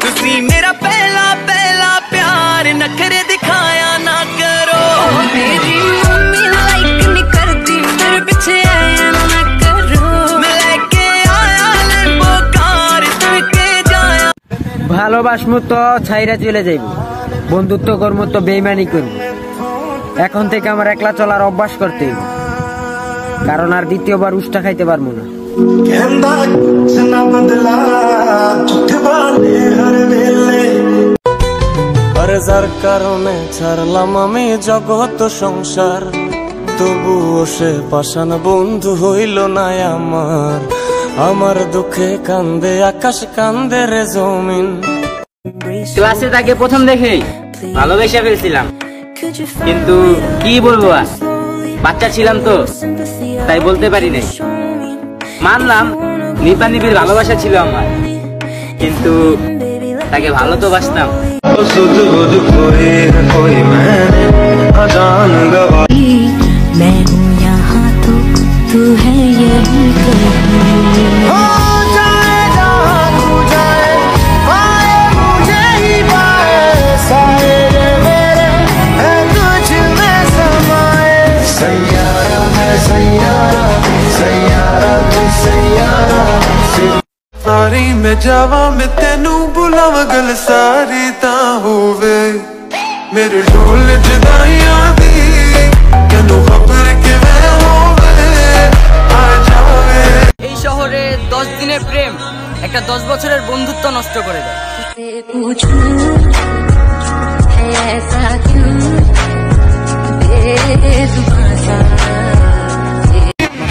तुसी मेरा पहला पहला प्यार नखरे दिखाया ना करो। मेरी मम्मी लाइक नहीं करती मेरे पीछे आया ना करो। मैं लेके आया लेम्बो कार तुके जाया। ভালোবাসমু তো ছাইরা চলে যাইব, বন্ধুত্ব করবো তো বেইমানি করব। এখন থেকে আমার একলা চলার অভ্যাস করতে হইব, কারণ আর দ্বিতীয়বার উষ্টা খাইতে পারবো না। আরে যার কারণে ছাড়লাম আমি জগৎ সংসার, তবুও সে পাষাণ বন্ধু হইল না আমার। আমার দুঃখে কান্দে আকাশ কান্দে রে জমিন। ক্লাসে তাকে প্রথম দেখেই ভালোবেসে ফেলছিলাম, কিন্তু কি বলবো আর বাচ্চা ছিলাম তো তাই বলতে পারি নাই। মানলাম নিপানিবির ভালোবাসা ছিল আমার, কিন্তু তাকে ভালো তো বাসতাম। सारी मैं जावा मैं तेनू बुलावा गल सारी ता होवे मेरे ढोल जुदाइयां दी केनू खबर के वे होवे आ जावे। এই শহরে 10 দিনের প্রেম একটা 10 বছরের বন্ধুত্ব নষ্ট করে দেয়।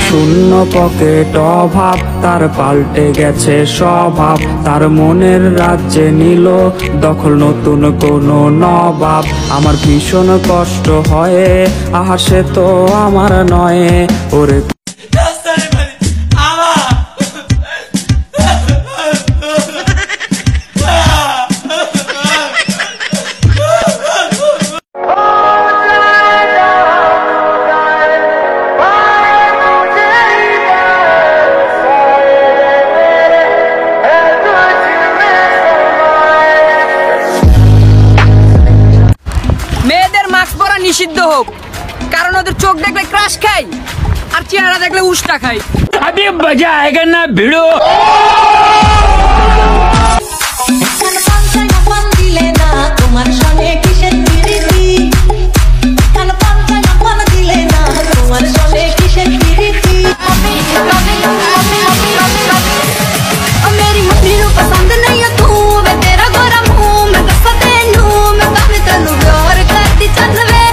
শূন্য পকেট অভাব তার পাল্টে গেছে স্বভাব, তার মনের রাজ্যে নিল দখল নতুন কোন নবাব। আমার ভীষণ কষ্ট হয়, আহা সে তো আমার নয় ওরে। নিষিদ্ধ হোক, কারণ ওদের চোখ দেখলে ক্রাশ খাই আর চেহারা দেখলে উষ্টা খাই। अभी मजा आएगा ना भिड़ो।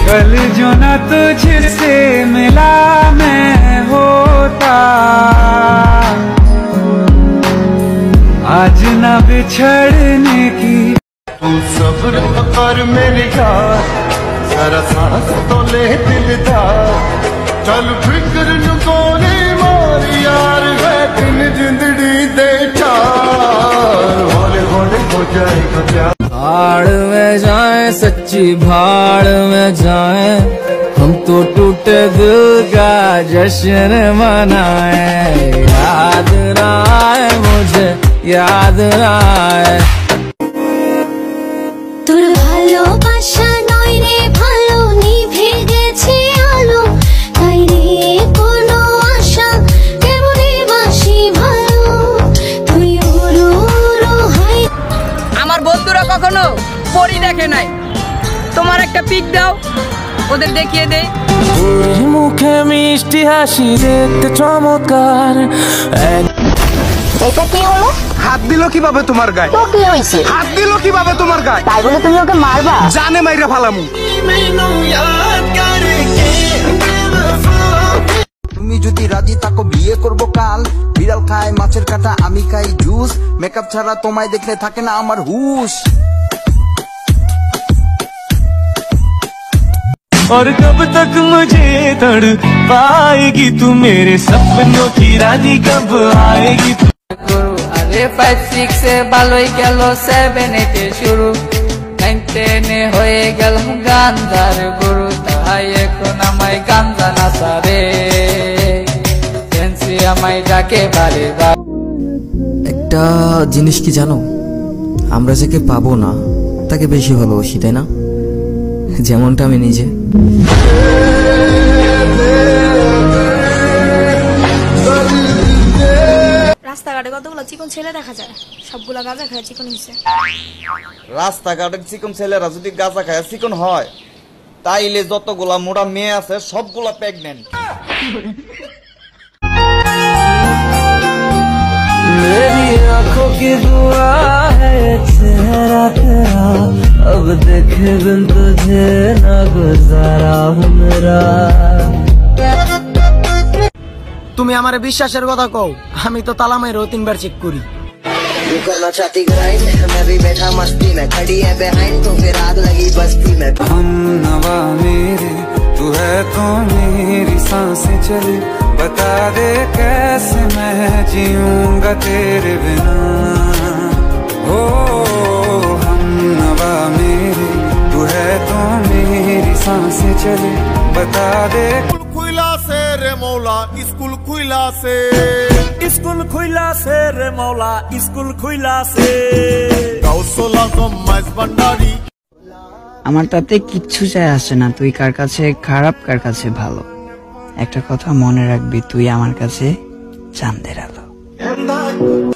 कल जो न तुझसे मिला मैं होता, आज न बिछड़ने की। तू सब्र कर मेरी यार, जरा सांस तो ले दिलदार। चल फिक्र नु गोली मार यार, है दिन जिंदड़ी दे चार। हौले हौले हो जाएगा प्यार। भाड़ में जाए सच्ची भाड़ में जाए, हम तो टूटे दिल का जश्न मनाए। याद ना आए मुझे याद ना आए। তোর ভালোবাসা নয় রে ভালো নিভে গেছে আলো, তাই রে কোনো আশা কেমনে বাসি ভালো তুই উড়ো উড়ো হাই। আমার বন্ধুরা কখনো পরি দেখে নাই, তোমার একটা পিক দাও ওদের দেখিয়ে দে। মুখে মিষ্টি হাসি দেখতে চমৎকার। এটা কি হলো? হাত দিল কিভাবে তোমার গায়ে? তো কি হইছে? হাত দিল কিভাবে তোমার গায়ে? তাই বলে তুমি ওকে মারবা? জানে মাইরা ফালামু। তুমি যদি রাজি থাকো বিয়ে করব কাল। বিড়াল খায় মাছের কাঁটা আমি খাই জুস, মেকআপ ছাড়া তোমায় দেখলে থাকে না আমার হুশ। और कब तक मुझे तड़ पाएगी तू, मेरे सपनों की रानी कब आएगी तू। अरे 5 6 से ভালোই গেল 7 8 এ শুরু, 9 10 এ হয়ে গেল গান্ধার গুরু। তাই এখন আমায় গান্ধা না সারে সেন্সি আমায় ডাকে বারে বারে। একটা জিনিস কি জানো, আমরা যাকে পাবো না তাকে বেশি ভালোবাসি, তাই না? যেমনটা আমি নিজে। রাস্তাঘাটে কতগুলো চিকন ছেলে দেখা যায়, সবগুলা গাঁজা খায় চিকন হইছে। রাস্তাঘাটের চিকন ছেলেরা যদি গাঁজা খায় চিকন হয়, তাইলে যতগুলা মোটা মেয়ে আছে সবগুলা প্রেগনেন্ট। मेरी आंखों की दुआ है चेहरा तेरा, अब देखे बिन तुझे ना गुजारा हूँ मेरा। তুমি আমারে বিশ্বাসের কথা কও, আমি তো তালা মাইরো 3 বার চেক করি। तू करना चाहती ग्राइंड, मैं भी बैठा मस्ती में, खड़ी है बिहाइंड तो फिर आग लगी बस्ती में। हम नवा मेरे तू है तो मेरी सांसें चले, बता दे कैसे मैं जीऊंगा तेरे बिना। हो हम नवा मेरे तू है तो मेरी सांसें चले, बता दे। खुला से रे मौला स्कूल खुला से, स्कूल खुला से रे मौला स्कूल खुला से। गाउसोला जम्माइज भंडारी। আমার তাতে কিচ্ছু যায় আসে না তুই কার কাছে খারাপ কার কাছে ভালো, একটা কথা মনে রাখবি, তুই আমার কাছে চাঁদের আলো।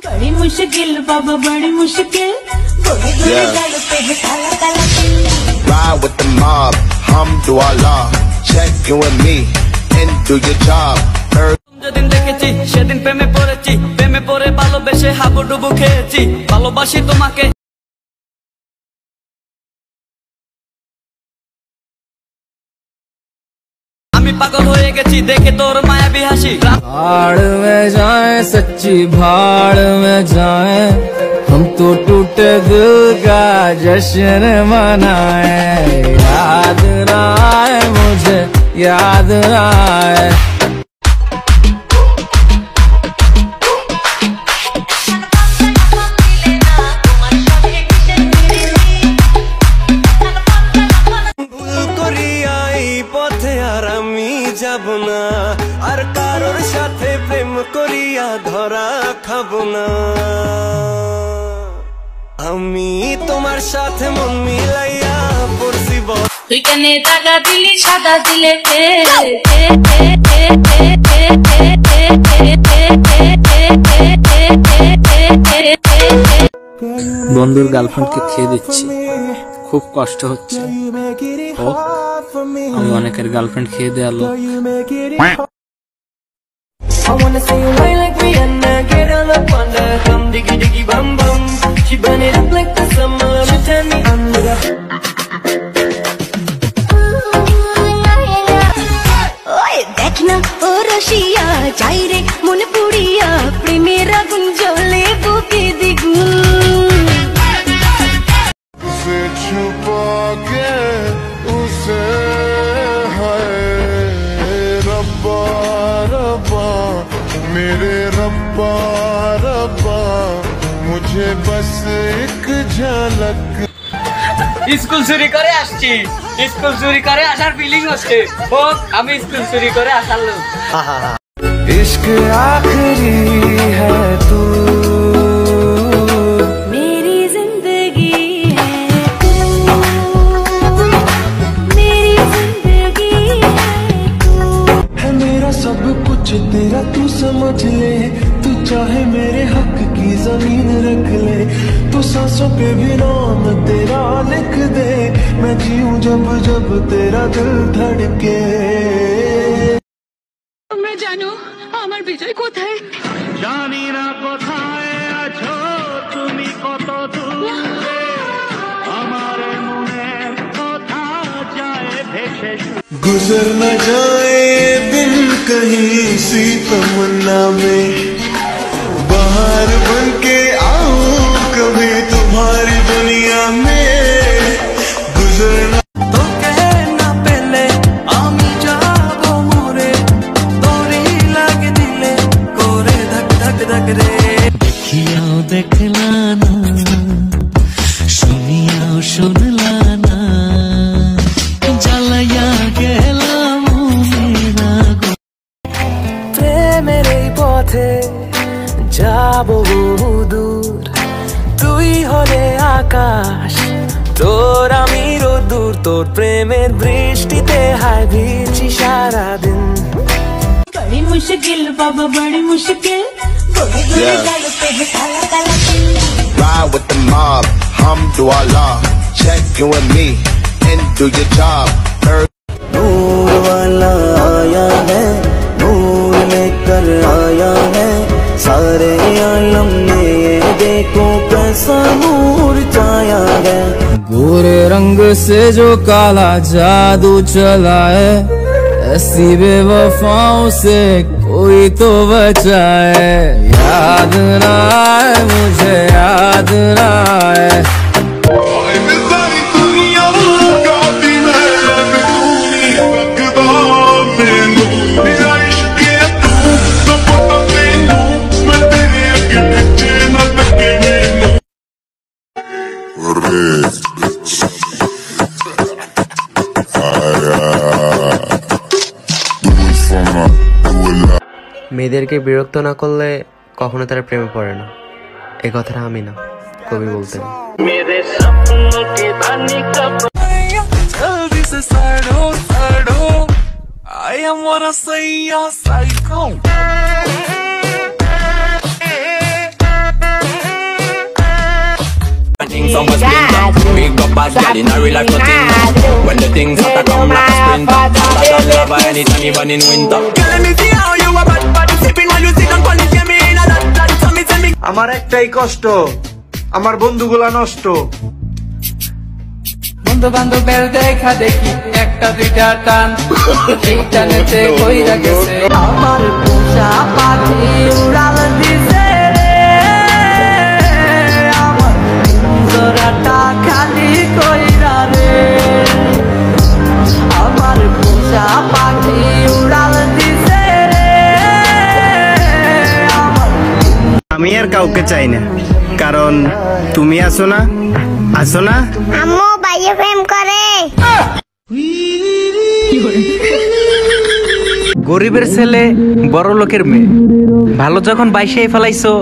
बड़ी मुश्किल बाबा बड़ी मुश्किल, Ride with the mob, hum do Allah, check you and me and do your job. যেদিন দেখেছি সেদিন প্রেমে পড়েছি, প্রেমে পড়ে ভালোবেসে হাবুডুবু খেয়েছি, ভালোবাসি তোমাকে। আমি পাগল হয়ে গেছি দেখে তোর মায়াবী হাসি। भाड़ में जाए सच्ची भाड़ में जाए, हम तो टूटे दिल का जश्न मनाए। याद ना आए मुझे याद ना आए। যাব না আর কারোর সাথে প্রেম করিয়া ধরা খাবো না, আমি তোমার সাথে মন মিলাইয়া পড়ছি। তুই কেন টাকা দিলি সাদা দিলে, বন্ধুর গার্লফ্রেন্ডকে খেয়ে দিচ্ছি, খুব কষ্ট হচ্ছে। আমি অনেকের গার্লফ্রেন্ড খেয়ে দেয়ালো। I wanna see you wine like Rihanna, get on up on that, come diggy diggy bum bum. She burn it up like the summer, she turn me on with her. ওই দেখ না ও রসিয়া যাই রে মন পুড়িয়া, প্রেমের আগুন জ্বলে বুকে দ্বিগুণ। उसे छुपा के उसे है रब्बा रब्बा, मेरे रब्बा रब्बा, मुझे बस एक झलक। স্কুল চুরি করে আসছি, স্কুল চুরি করে আসার ফিলিং হচ্ছে। হোক আমি স্কুল চুরি করে আসার লোক। इश्क आखिरी है तू, मेरी जिंदगी है तू, मेरी जिंदगी है तू। है मेरा सब कुछ तेरा तू समझ ले, तू चाहे मेरे हक की जमीन रख ले, तू सांसों पे भी नाम तेरा लिख दे, मैं जीऊं जब जब तेरा दिल धड़के। তোমরা জানো আমার বিজয় কোথায়? জানি না কোথায় আছো তুমি, কত দূরে আমার মনের কথা যায় ভেসে। गुजर न जाए दिन कहीं सी तमन्ना में, बाहर बन के आऊं कभी तुम्हारी दुनिया में। गुजर न तो कहना पहले आमी जाबो मोरे, तोरी लागे दिले कोरे धक धक धक रे। देखियाओ देखला ना, सुनियाओ सुनला ना, জ্বালাইয়া গেলাম মেরা গো। প্রেমের এই পথে যাবো দূর, আকাশ তোর আমি রোদুর তোর প্রেমের বৃষ্টিতে হায় ভিজছি সারাদিন बड़ी मुश्किल बाबा बड़ी मुश्किल Ride with the mob, hamdulillah. Check in with me and do your job. नूर वाला आया है, नूर लेकर आया है, सारे आलम में ये देखो कैसा नूर छाया है। गोरे रंग से जो काला जादू चला है, ऐसी बेवफाओं से कोई तो बचाए। याद ना आए मुझे, याद ना आए। মেয়েদেরকে বিরক্ত না করলে কখনো তারা প্রেমে পড়ে না, এই কথাটা আমি না, কবি বলতেন। Some was splinter. Big up bad girl in a real life nothing. When the things have to come like a sprinter, I don't love her anytime even in winter. Girl, let me see how you a bad body sipping while you sit and punish me in a that that. Tell me. আমার একটাই কষ্ট, আমার বন্ধুগুলা নষ্ট। বন্ধু বান্ধবের দেখা দেখি একটা দুইটা টান, এই টানেতে কইরা গেছে আমার পোষা পাখি উড়াল দিছে রে, আমার জোড়াটা খালি কইরা রে, আমার পোষা পাখি উড়াল দিছে রে। আমি আর কাউকে চাই না, কারণ তুমি আছো না, আছো না। আম্মু ভাইয়া প্রেম করে। গরিবের ছেলে বড় লোকের মেয়ে, ভালো যখন বাইশাই ফেলাইছো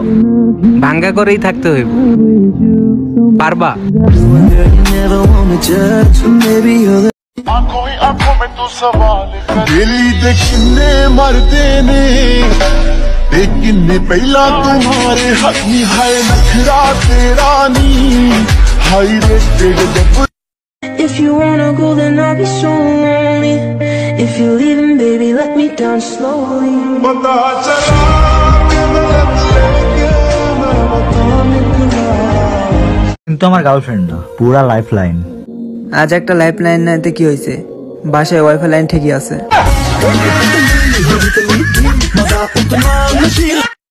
ভাঙ্গা করেই থাকতে হইব, পারবা? दिली दे किन्ने मरदे ने ते किन्ने पहला तुम्हारे हक नी हाय नखरा तेरा नी हाय रे तेरे जब If you wanna go then I'll be so lonely. If you're leaving baby let me down slowly. पता चला কিন্তু আমার গার্লফ্রেন্ড না, পুরা লাইফ লাইন। আজ একটা লাইফ লাইন নাইতে কি হয়েছে, বাসায় ওয়াইফাই লাইন ঠিকই আছে।